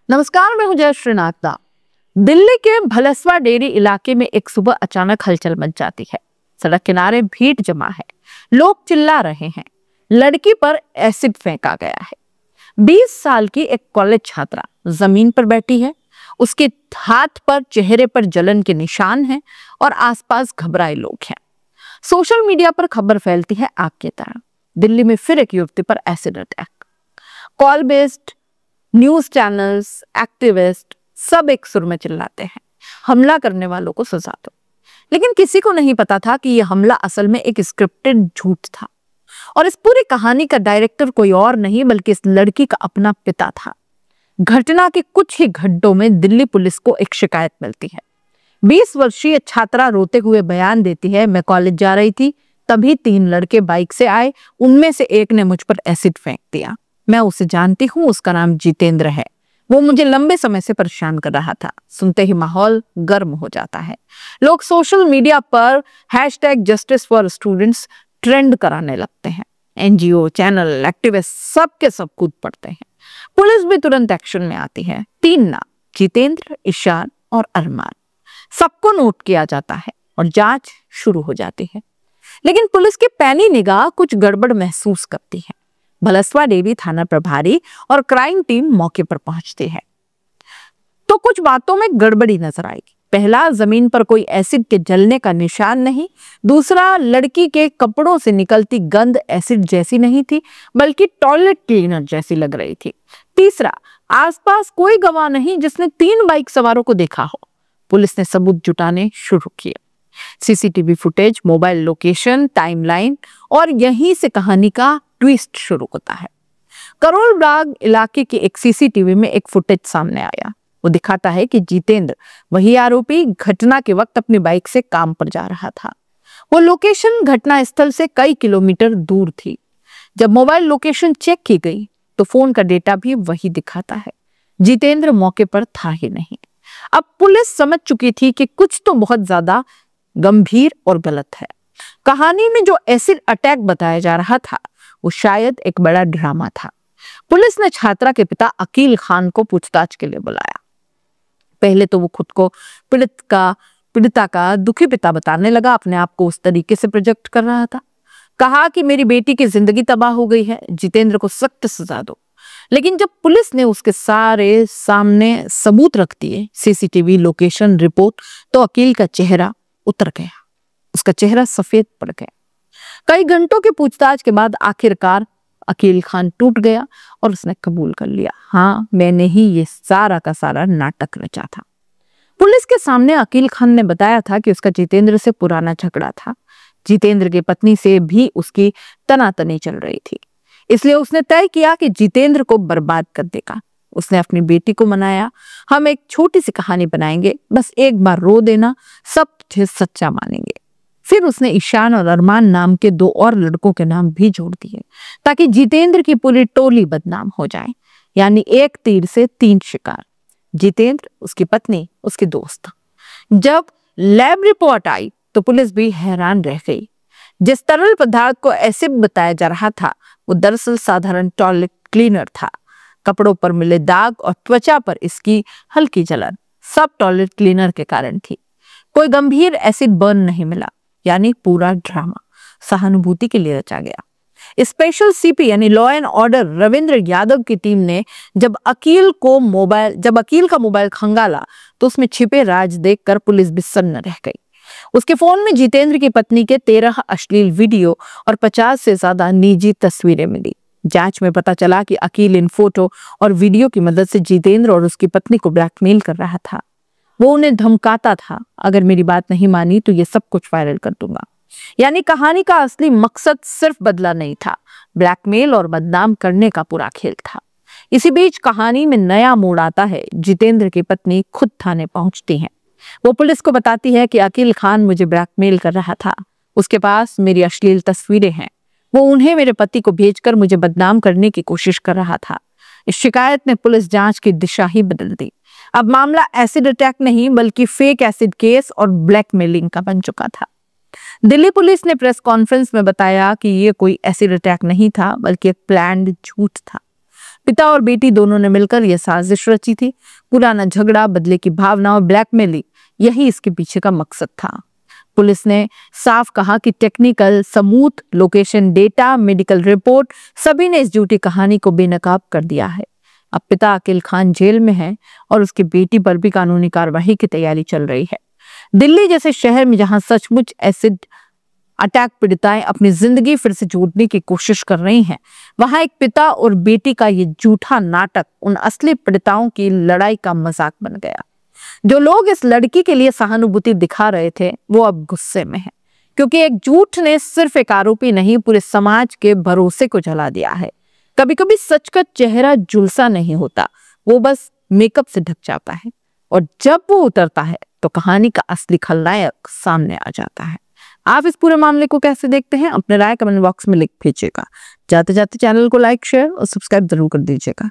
नमस्कार, मैं हूं जय श्रीनाथ। दिल्ली के भलसवा डेरी इलाके में एक सुबह अचानक हलचल मच जाती है। सड़क किनारे भीड़ जमा है, लोग चिल्ला रहे हैं। लड़की पर एसिड फेंका गया है। 20 साल की एक कॉलेज छात्रा जमीन पर बैठी है। उसके हाथ पर, चेहरे पर जलन के निशान हैं और आसपास घबराए लोग हैं। सोशल मीडिया पर खबर फैलती है आग की तरह। दिल्ली में फिर एक युवती पर acid attack. Call based news channels, activist सब एक सुर में चिल्लाते हैं, हमला करने वालों को सजा दो। लेकिन किसी को नहीं पता था कि यह हमला असल में एक स्क्रिप्टेड झूठ था। और इस पूरी कहानी का डायरेक्टर कोई और नहीं बल्कि इस लड़की का अपना पिता था। घटना के कुछ ही घंटों में दिल्ली पुलिस को एक शिकायत मिलती है। 20 वर्षीय छात्रा रोते हुए बयान देती है, मैं कॉलेज जा रही थी, तभी 3 लड़के बाइक से आए, उनमें से एक ने मुझ पर एसिड फेंक दिया। मैं उसे जानती हूँ, उसका नाम जितेंद्र है। वो मुझे लंबे समय से परेशान कर रहा था। सुनते ही माहौल गर्म हो जाता है। लोग सोशल मीडिया पर #JusticeForStudents ट्रेंड कराने लगते हैं। NGO, चैनल, एक्टिविस्ट सब के सब कूद पड़ते हैं। पुलिस भी तुरंत एक्शन में आती है। 3 नाम, जितेंद्र, ईशान और अरमान, सबको नोट किया जाता है और जांच शुरू हो जाती है। लेकिन पुलिस की पैनी निगाह कुछ गड़बड़ महसूस करती है। भलसवा डेरी थाना प्रभारी और क्राइम टीम मौके पर पहुंचती है तो कुछ बातों में गड़बड़ी नजर आएगी। पहला, जमीन पर कोई एसिड के जलने का निशान नहीं। दूसरा, लड़की के कपड़ों से निकलती गंध एसिड जैसी नहीं थी बल्कि टॉयलेट क्लीनर जैसी लग रही थी। तीसरा, आसपास कोई गवाह नहीं जिसने 3 बाइक सवारों को देखा हो। पुलिस ने सबूत जुटाने शुरू किए। CCTV footage, mobile location, timeline, और यहीं से कहानी का ट्विस्ट शुरू होता है। करोल बाग इलाके के एक CCTV में एक फुटेज सामने आया। वो दिखाता है कि जितेंद्र, वही आरोपी, घटना के वक्त अपनी बाइक से काम पर जा रहा था। वो लोकेशन घटना स्थल से कई किलोमीटर दूर थी। जब मोबाइल लोकेशन चेक की गई तो फोन का डेटा भी वही दिखाता है। जितेंद्र मौके पर था ही नहीं। अब पुलिस समझ चुकी थी कि कुछ तो बहुत ज्यादा गंभीर और गलत है। कहानी में जो एसिड अटैक बताया जा रहा था वो शायद एक बड़ा ड्रामा था। पुलिस ने छात्रा के पिता अकील खान को पूछताछ के लिए बुलाया। पहले तो वो खुद को पीड़िता का दुखी पिता बताने लगा, अपने आप को उस तरीके से प्रोजेक्ट कर रहा था। कहा कि मेरी बेटी की जिंदगी तबाह हो गई है, जितेंद्र को सख्त सजा दो। लेकिन जब पुलिस ने उसके सारे सामने सबूत रख दिए, CCTV लोकेशन रिपोर्ट, तो अकील का चेहरा उतर गया। उसका चेहरा सफेद पड़ गया। कई घंटों की पूछताछ के बाद आखिरकार अकील खान टूट गया और उसने कबूल कर लिया, हाँ, मैंने ही ये सारा का सारा नाटक रचा था। पुलिस के सामने अकील खान ने बताया था कि उसका जितेंद्र से पुराना झगड़ा था। जितेंद्र की पत्नी से भी उसकी तनातनी चल रही थी, इसलिए उसने तय किया कि जितेंद्र को बर्बाद कर देगा। उसने अपनी बेटी को मनाया, हम एक छोटी सी कहानी बनाएंगे, बस एक बार रो देना, सब तुझे सच्चा मानेंगे। फिर उसने ईशान और अरमान नाम के 2 और लड़कों के नाम भी जोड़ दिए ताकि जितेंद्र की पूरी टोली बदनाम हो जाए। यानी एक तीर से 3 शिकार, जितेंद्र, उसकी पत्नी, उसके दोस्त। जब लैब रिपोर्ट आई तो पुलिस भी हैरान रह गई। जिस तरल पदार्थ को एसिड बताया जा रहा था वो दरअसल साधारण टॉयलेट क्लीनर था। कपड़ों पर मिले दाग और त्वचा पर इसकी हल्की जलन सब टॉयलेट क्लीनर के कारण थी। कोई गंभीर एसिड बर्न नहीं मिला। यानी पूरा ड्रामा सहानुभूति के लिए रचा गया। स्पेशल CP यानी law and order Ravindra Yadav की टीम ने जब अकील का मोबाइल खंगाला तो उसमें छिपे राज देखकर पुलिस भी सन्न रह गई। उसके फोन में जितेंद्र की पत्नी के 13 अश्लील वीडियो और 50 से ज्यादा निजी तस्वीरें मिली। जांच में पता चला कि अकील इन फोटो और वीडियो की मदद से जितेंद्र और उसकी पत्नी को ब्लैकमेल कर रहा था। वो उन्हें धमकाता था, अगर मेरी बात नहीं मानी तो ये सब कुछ वायरल कर दूंगा। यानी कहानी का असली मकसद सिर्फ बदला नहीं था, ब्लैकमेल और बदनाम करने का पूरा खेल था। इसी बीच कहानी में नया मोड़ आता है। जितेंद्र की पत्नी खुद थाने पहुंचती है। वो पुलिस को बताती है कि अकील खान मुझे ब्लैकमेल कर रहा था, उसके पास मेरी अश्लील तस्वीरें हैं, वो उन्हें मेरे पति को भेजकर मुझे बदनाम करने की कोशिश कर रहा था। इस शिकायत ने पुलिस जांच की दिशा ही बदल दी। अब मामला एसिड अटैक नहीं बल्कि फेक एसिड केस और ब्लैकमेलिंग का बन चुका था। दिल्ली पुलिस ने प्रेस कॉन्फ्रेंस में बताया कि ये कोई एसिड अटैक नहीं था बल्कि एक प्लान्ड झूठ था। पिता और बेटी दोनों ने मिलकर यह साजिश रची थी। पुराना झगड़ा, बदले की भावना और ब्लैकमेलिंग, यही इसके पीछे का मकसद था। पुलिस ने साफ कहा कि टेक्निकल सबूत, लोकेशन डेटा, मेडिकल रिपोर्ट, सभी ने इस झूठी कहानी को बेनकाब कर दिया है। अब पिता अकील खान जेल में है और उसकी बेटी पर भी कानूनी कार्रवाई की तैयारी चल रही है। दिल्ली जैसे शहर में जहां सचमुच एसिड अटैक पीड़िताएं अपनी जिंदगी फिर से जोड़ने की कोशिश कर रही हैं, वहां एक पिता और बेटी का ये झूठा नाटक उन असली पीड़िताओं की लड़ाई का मजाक बन गया। जो लोग इस लड़की के लिए सहानुभूति दिखा रहे थे, वो अब गुस्से में हैं, क्योंकि एक झूठ ने सिर्फ एक आरोपी नहीं, पूरे समाज के भरोसे को जला दिया है। कभी कभी सच का चेहरा झुलसा नहीं होता, वो बस मेकअप से ढक जाता है, और जब वो उतरता है तो कहानी का असली खलनायक सामने आ जाता है। आप इस पूरे मामले को कैसे देखते हैं? अपने राय कमेंट बॉक्स में लिख भेजिएगा। जाते जाते चैनल को लाइक, शेयर और सब्सक्राइब जरूर कर दीजिएगा।